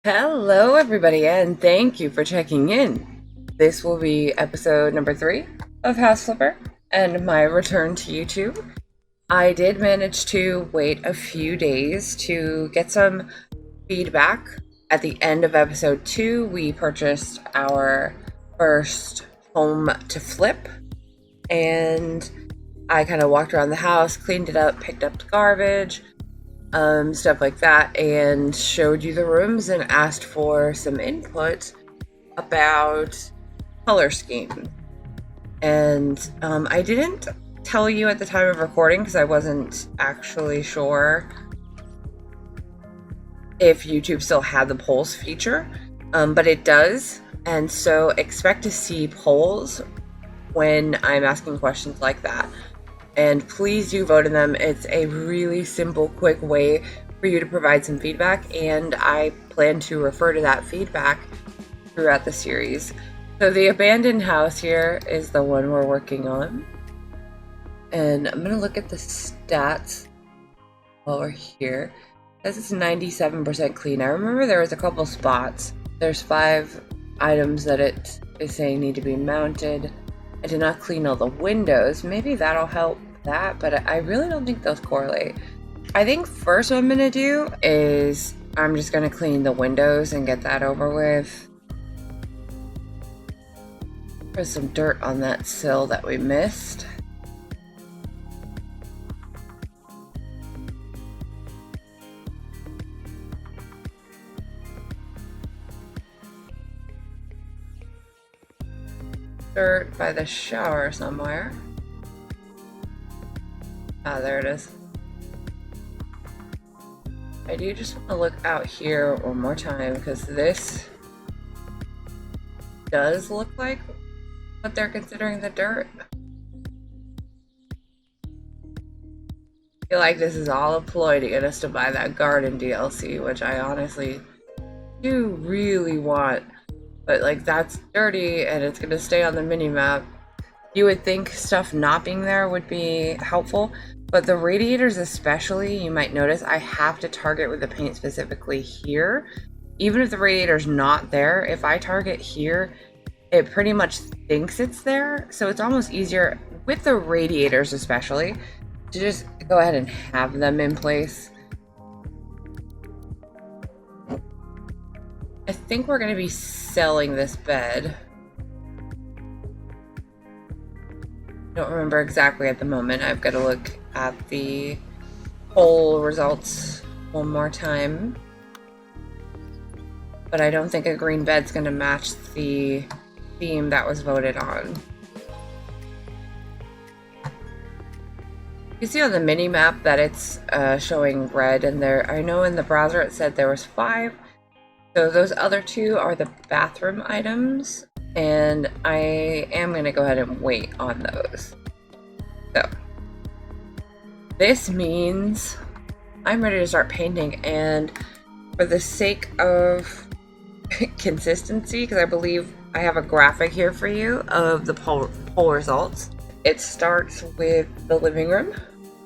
Hello, everybody, and thank you for checking in. This will be episode number 3 of House Flipper and my return to YouTube. I did manage to wait a few days to get some feedback. At the end of episode 2, we purchased our first home to flip, and I kind of walked around the house, cleaned it up, picked up the garbage, stuff like that, and showed you the rooms and asked for some input about color scheme. And I didn't tell you at the time of recording because I wasn't actually sure if YouTube still had the polls feature, but it does, and so expect to see polls when I'm asking questions like that. And please do vote in them. It's a really simple, quick way for you to provide some feedback, and I plan to refer to that feedback throughout the series. So the abandoned house here is the one we're working on. And I'm going to look at the stats while we're here. It says it's 97% clean. I remember there was a couple spots. There's 5 items that it is saying need to be mounted. I did not clean all the windows. Maybe that'll help that, but I really don't think those correlate. I think first what I'm gonna do is I'm just gonna clean the windows and get that over with. There's some dirt on that sill that we missed. Dirt by the shower somewhere. Ah, there it is. I do just want to look out here one more time because this does look like what they're considering the dirt. I feel like this is all a ploy to get us to buy that garden DLC, which I honestly do really want. But like, that's dirty and it's gonna stay on the mini-map. You would think stuff not being there would be helpful, but the radiators especially, you might notice I have to target with the paint specifically here. Even if the radiator's not there, if I target here, it pretty much thinks it's there. So it's almost easier with the radiators especially to just go ahead and have them in place. I think we're going to be selling this bed. Don't remember exactly at the moment. I've got to look at the poll results one more time. But I don't think a green bed's going to match the theme that was voted on. You see on the mini map that it's showing red, and there, I know in the browser it said there was 5. So those other 2 are the bathroom items, and I am going to go ahead and wait on those. So this means I'm ready to start painting, and for the sake of consistency, because I believe I have a graphic here for you of the poll results. It starts with the living room.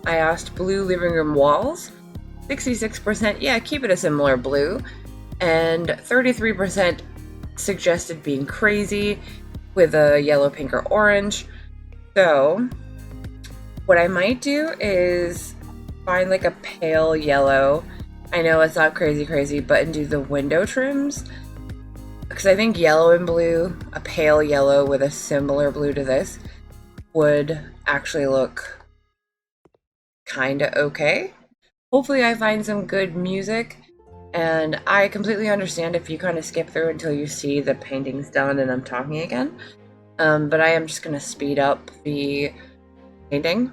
I asked blue living room walls. 66%, yeah, keep it a similar blue. And 33% suggested being crazy with a yellow, pink, or orange. So what I might do is find like a pale yellow. I know it's not crazy, but and do the window trims. Because I think yellow and blue, a pale yellow with a similar blue to this, would actually look kind of okay. Hopefully I find some good music. And I completely understand if you kind of skip through until you see the painting's done and I'm talking again. But I am just going to speed up the painting.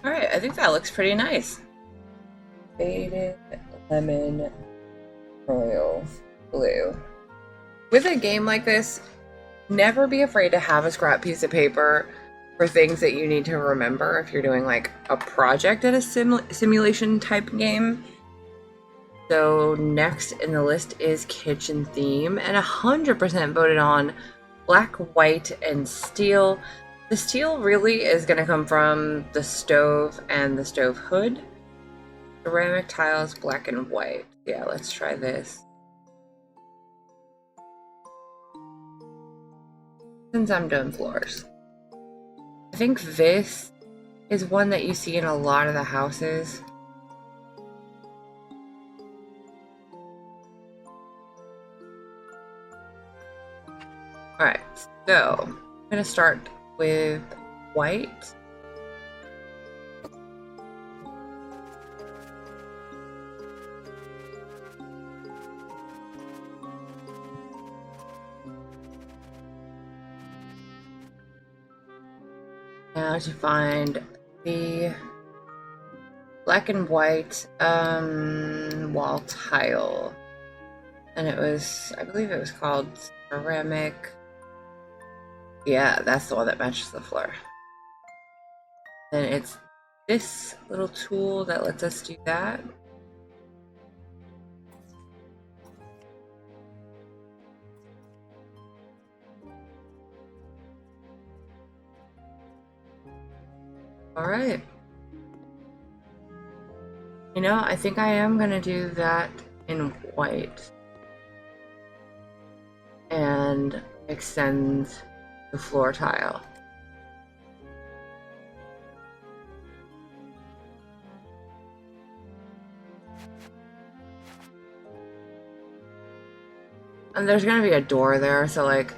Alright, I think that looks pretty nice. Faded lemon royal blue. With a game like this, never be afraid to have a scrap piece of paper for things that you need to remember if you're doing like a project at a simulation type game. So next in the list is kitchen theme, and 100% voted on black, white, and steel. The steel really is going to come from the stove and the stove hood. Ceramic tiles, black and white. Yeah, let's try this. Since I'm doing floors. I think this is one that you see in a lot of the houses. Alright, so I'm going to start with white. Now to find the black and white wall tile. And it was, I believe it was called ceramic. Yeah, that's the one that matches the floor. Then it's this little tool that lets us do that. All right. You know, I think I am gonna do that in white and extend the floor tile. And there's gonna be a door there, so like,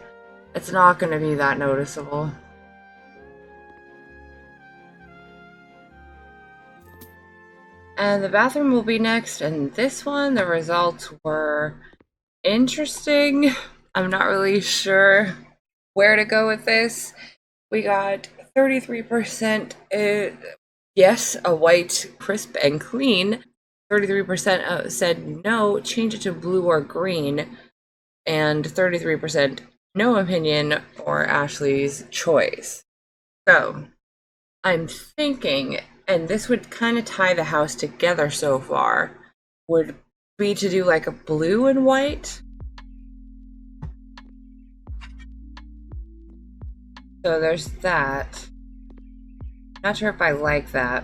it's not gonna be that noticeable. And the bathroom will be next, and this one, the results were interesting. I'm not really sure where to go with this. We got 33%, yes, a white, crisp, and clean. 33% said no, change it to blue or green. And 33% no opinion or Ashley's choice. So I'm thinking, and this would kind of tie the house together so far, would be to do like a blue and white. So there's that. Not sure if I like that.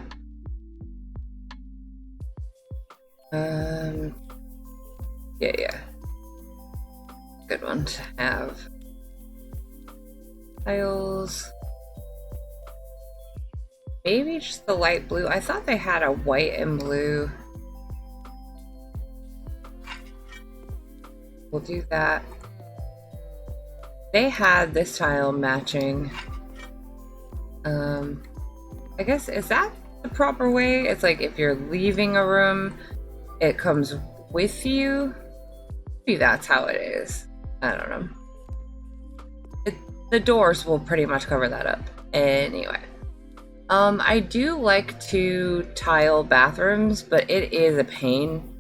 Yeah. Good one to have. Tiles. Maybe just the light blue. I thought they had a white and blue. We'll do that. They had this tile matching. I guess, is that the proper way? It's like if you're leaving a room, it comes with you. Maybe that's how it is. I don't know. The doors will pretty much cover that up. Anyway. I do like to tile bathrooms, but it is a pain.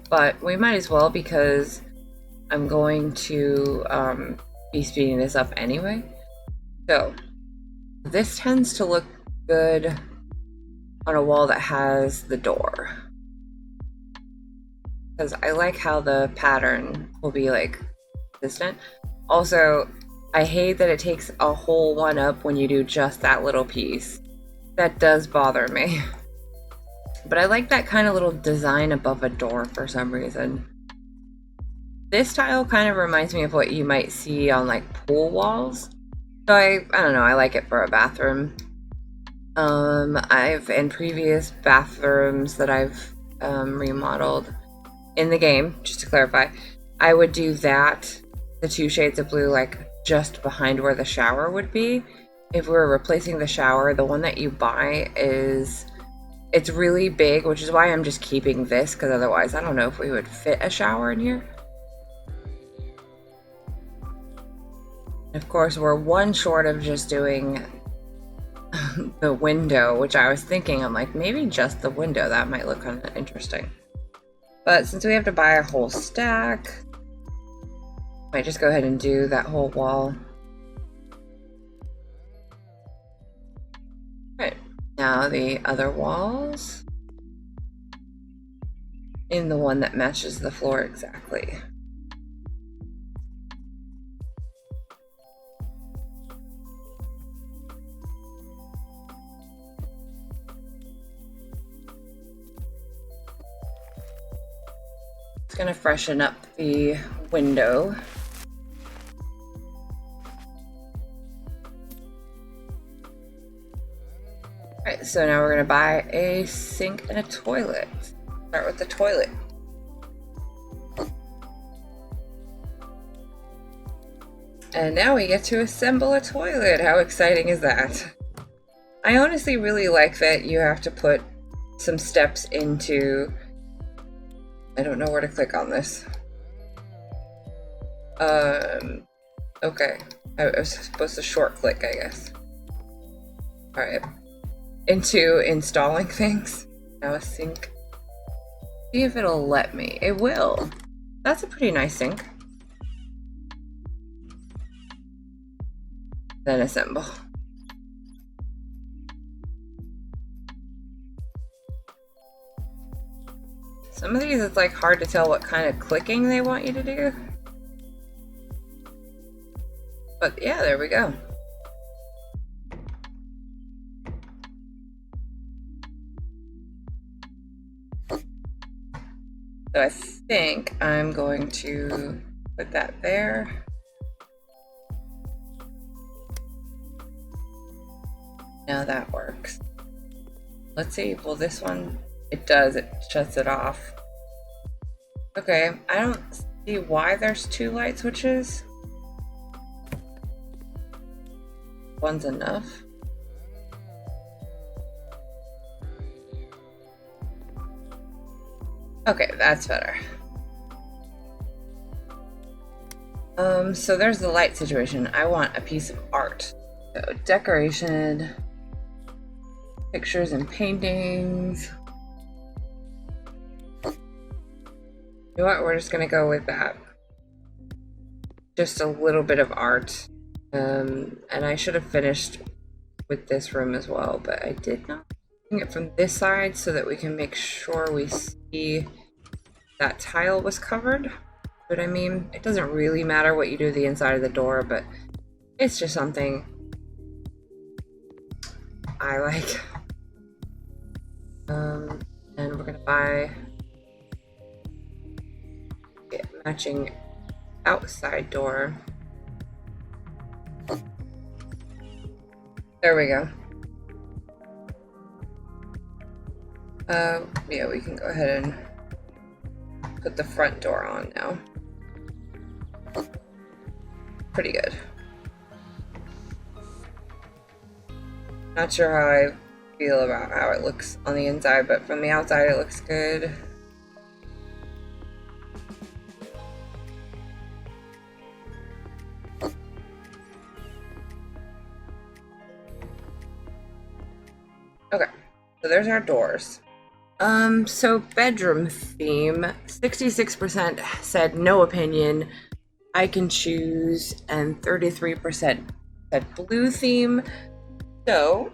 But we might as well because I'm going to be speeding this up anyway. So this tends to look good on a wall that has the door. Because I like how the pattern will be like consistent. Also, I hate that it takes a whole one up when you do just that little piece. That does bother me. But I like that kind of little design above a door for some reason. This tile kind of reminds me of what you might see on like pool walls. So I don't know, I like it for a bathroom. I've in previous bathrooms that I've remodeled in the game, just to clarify, I would do that, the two shades of blue, like just behind where the shower would be. If we were replacing the shower, the one that you buy it's really big, which is why I'm just keeping this, because otherwise I don't know if we would fit a shower in here. Of course, we're one short of just doing the window, which I was thinking, I'm like, maybe just the window, that might look kind of interesting. But since we have to buy a whole stack, I might just go ahead and do that whole wall. Right, now the other walls. in the one that matches the floor exactly. It's gonna freshen up the window. Alright, so now we're gonna buy a sink and a toilet. Start with the toilet. And now we get to assemble a toilet. How exciting is that? I honestly really like that you have to put some steps into... I don't know where to click on this. Okay. I was supposed to short click, I guess. Alright. Into installing things. Now a sink. See if it'll let me. It will. That's a pretty nice sink. Then assemble. Some of these, it's like hard to tell what kind of clicking they want you to do. But yeah, there we go. So I think I'm going to put that there. Now that works. Let's see, well this one, it does, it shuts it off. Okay, I don't see why there's two light switches. One's enough. Okay, that's better. So there's the light situation. I want a piece of art. So decoration, pictures and paintings. You know what? We're just gonna go with that. Just a little bit of art. And I should have finished with this room as well, but I did not. Bring it from this side so that we can make sure we see that tile was covered. But I mean, it doesn't really matter what you do to the inside of the door, but it's just something I like. And we're gonna buy a matching outside door. There we go. Yeah, we can go ahead and put the front door on now. Pretty good. Not sure how I feel about how it looks on the inside, but from the outside it looks good. Okay, so there's our doors. So bedroom theme, 66% said no opinion, I can choose, and 33% said blue theme. So,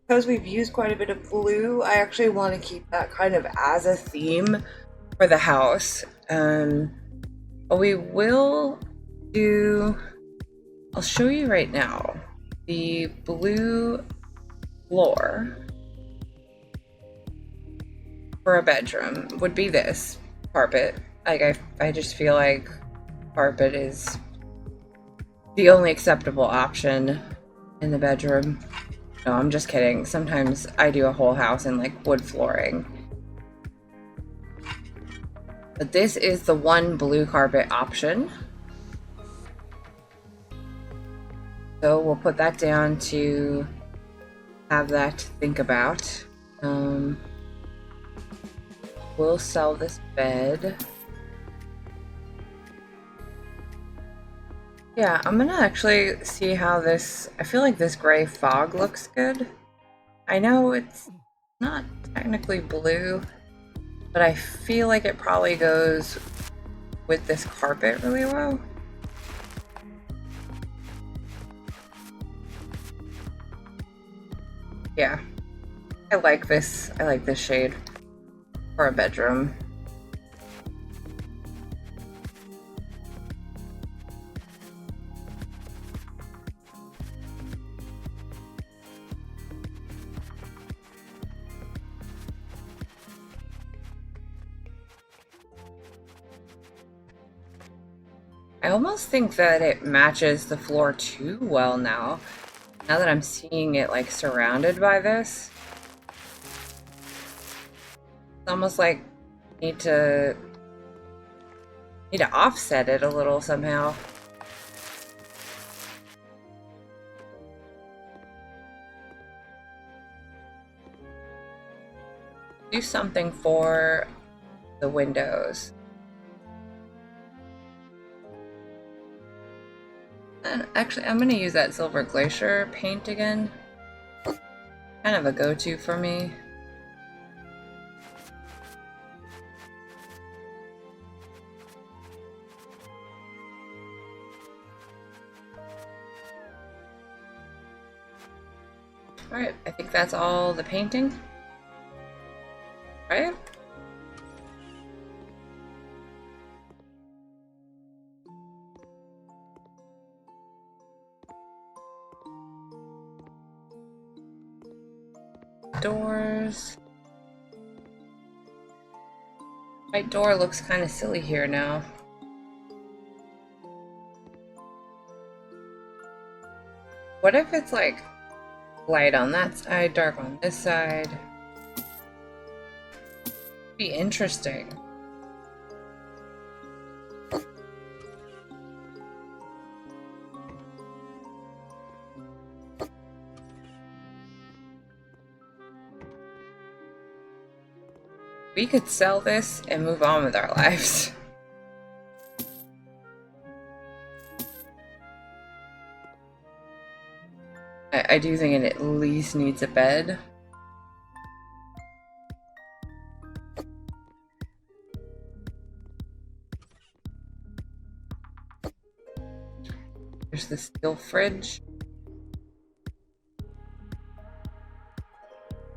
because we've used quite a bit of blue, I actually want to keep that kind of as a theme for the house. But we will do, I'll show you right now, the blue floor for a bedroom would be this carpet. Like I just feel like carpet is the only acceptable option in the bedroom. No, I'm just kidding. Sometimes I do a whole house in like wood flooring. But this is the one blue carpet option. So we'll put that down to have that to think about. We'll sell this bed. Yeah, I'm gonna actually see how this, I feel like this gray fog looks good. I know it's not technically blue, but I feel like it probably goes with this carpet really well. Yeah, I like this shade for a bedroom. I almost think that it matches the floor too well now. Now that I'm seeing it like surrounded by this. It's almost like I need to offset it a little somehow. Do something for the windows. And actually, I'm going to use that Silver Glacier paint again. Kind of a go-to for me. Alright, I think that's all the painting. Right? Doors. My door looks kind of silly here now. What if it's like light on that side, dark on this side? Be interesting. We could sell this and move on with our lives. I do think it at least needs a bed. There's the steel fridge.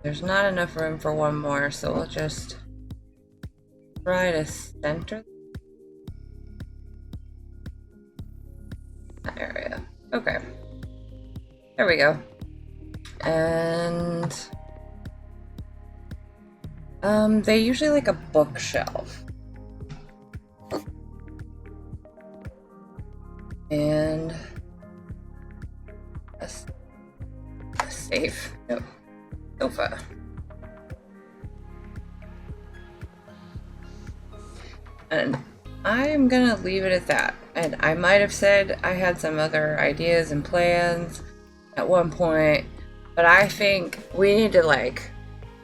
There's not enough room for one more, so we'll just try to center that area. Okay. There we go. And they usually like a bookshelf. And a safe. No. Sofa. And I'm gonna leave it at that. And I might have said I had some other ideas and plans at one point, but I think we need to like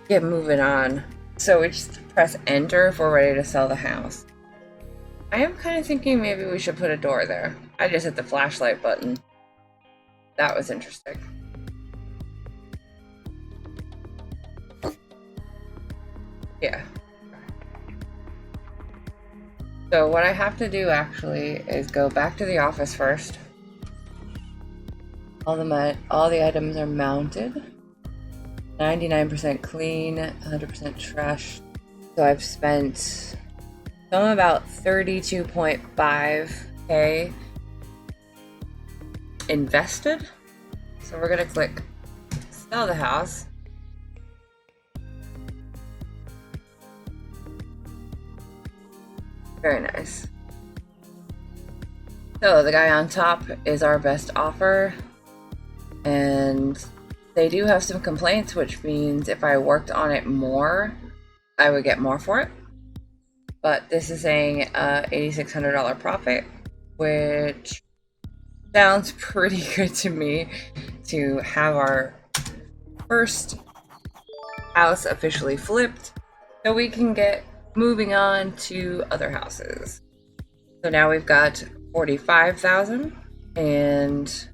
get moving on. So we just press enter if we're ready to sell the house. I am kind of thinking maybe we should put a door there. I just hit the flashlight button. That was interesting. Yeah. So what I have to do actually is go back to the office first. All the items are mounted. 99% clean, 100% trash. So I've spent about 32.5K invested. So we're gonna click sell the house. Very nice. So the guy on top is our best offer, and they do have some complaints, which means if I worked on it more, I would get more for it. But this is saying $8,600 profit, which sounds pretty good to me to have our first house officially flipped so we can get moving on to other houses. So now we've got 45,000, and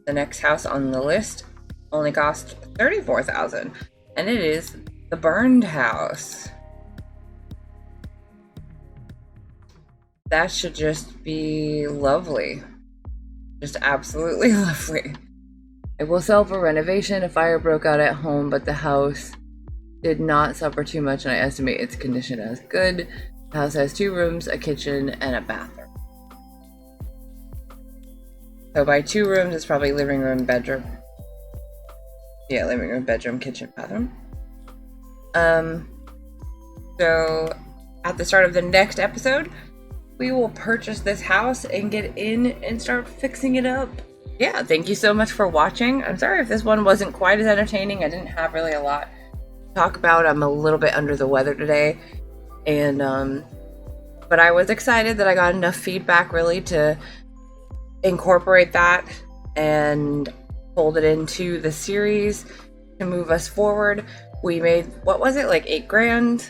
the next house on the list only cost 34,000, and it is the burned house. That should just be lovely. Just absolutely lovely. It will sell for renovation. A fire broke out at home, but the house did not suffer too much, and I estimate its condition as good. The house has 2 rooms, a kitchen, and a bathroom. So by 2 rooms, it's probably living room, bedroom. Yeah, living room, bedroom, kitchen, bathroom. So at the start of the next episode, we will purchase this house and get in and start fixing it up. Yeah, thank you so much for watching. I'm sorry if this one wasn't quite as entertaining. I didn't have really a lot to talk about. I'm a little bit under the weather today. And, but I was excited that I got enough feedback really to incorporate that and fold it into the series to move us forward. We made, what was it, like $8,000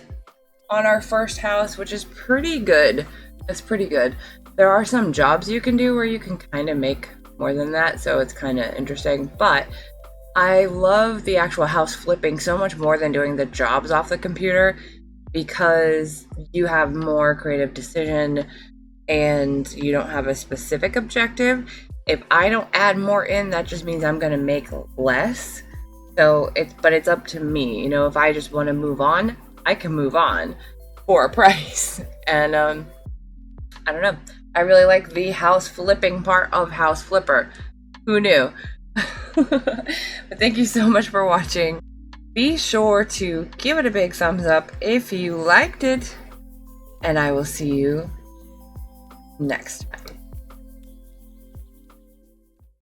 on our first house, which is pretty good. That's pretty good. There are some jobs you can do where you can kind of make more than that, so it's kind of interesting. But I love the actual house flipping so much more than doing the jobs off the computer, because you have more creative decision and you don't have a specific objective. If I don't add more in, that just means I'm going to make less. So it's up to me. You know, if I just want to move on, I can move on for a price. And I don't know. I really like the house flipping part of House Flipper. Who knew? But thank you so much for watching. Be sure to give it a big thumbs up if you liked it, and I will see you next time.